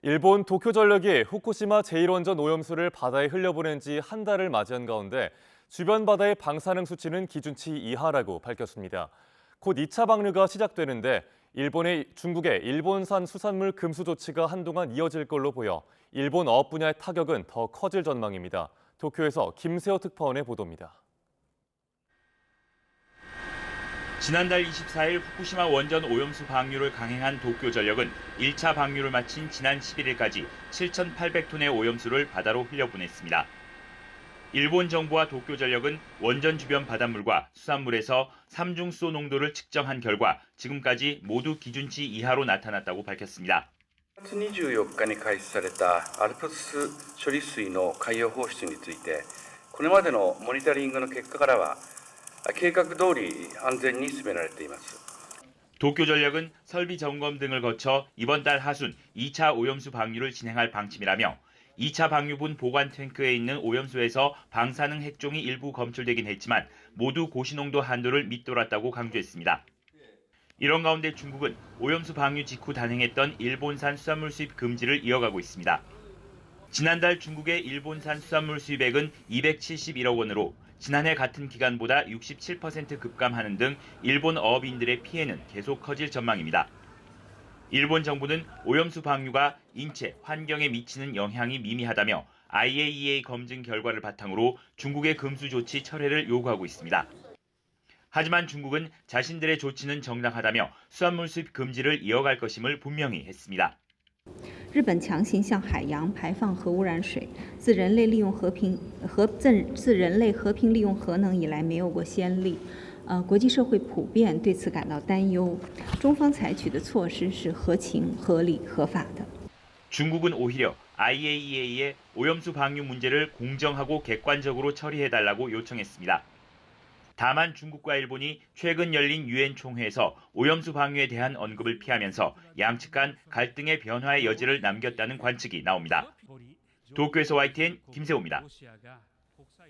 일본 도쿄전력이 후쿠시마 제1원전 오염수를 바다에 흘려보낸 지 한 달을 맞이한 가운데 주변 바다의 방사능 수치는 기준치 이하라고 밝혔습니다. 곧 2차 방류가 시작되는데 중국의 일본산 수산물 금수 조치가 한동안 이어질 걸로 보여 일본 어업 분야의 타격은 더 커질 전망입니다. 도쿄에서 김세호 특파원의 보도입니다. 지난달 24일 후쿠시마 원전 오염수 방류를 강행한 도쿄전력은 1차 방류를 마친 지난 11일까지 7,800톤의 오염수를 바다로 흘려보냈습니다. 일본 정부와 도쿄전력은 원전 주변 바닷물과 수산물에서 삼중수소 농도를 측정한 결과 지금까지 모두 기준치 이하로 나타났다고 밝혔습니다. 4月24日に開始されたアルプス処理水の海洋放出について、これまでのモニタリングの結果からは計画通り安全に進められています。 도쿄전력은 설비 점검 등을 거쳐 이번 달 하순 2차 오염수 방류를 진행할 방침이라며 2차 방류분 보관 탱크에 있는 오염수에서 방사능 핵종이 일부 검출되긴 했지만 모두 고시농도 한도를 밑돌았다고 강조했습니다. 이런 가운데 중국은 오염수 방류 직후 단행했던 일본산 수산물 수입 금지를 이어가고 있습니다. 지난달 중국의 일본산 수산물 수입액은 271억 원으로 지난해 같은 기간보다 67% 급감하는 등 일본 어업인들의 피해는 계속 커질 전망입니다. 일본 정부는 오염수 방류가 인체, 환경에 미치는 영향이 미미하다며 IAEA 검증 결과를 바탕으로 중국의 금수 조치 철회를 요구하고 있습니다. 하지만 중국은 자신들의 조치는 정당하다며 수산물 수입 금지를 이어갈 것임을 분명히 했습니다. 日本强行向海洋排放核污染水，自人类和平利用核能以来没有过先例，国际社会普遍对此感到担忧。中方采取的措施是合情、合理、合法的。 중국은 오히려 IAEA의 오염수 방류 문제를 공정하고 객관적으로 처리해달라고 요청했습니다. 다만 중국과 일본이 최근 열린 유엔 총회에서 오염수 방류에 대한 언급을 피하면서 양측 간 갈등의 변화의 여지를 남겼다는 관측이 나옵니다. 도쿄에서 YTN 김세호입니다.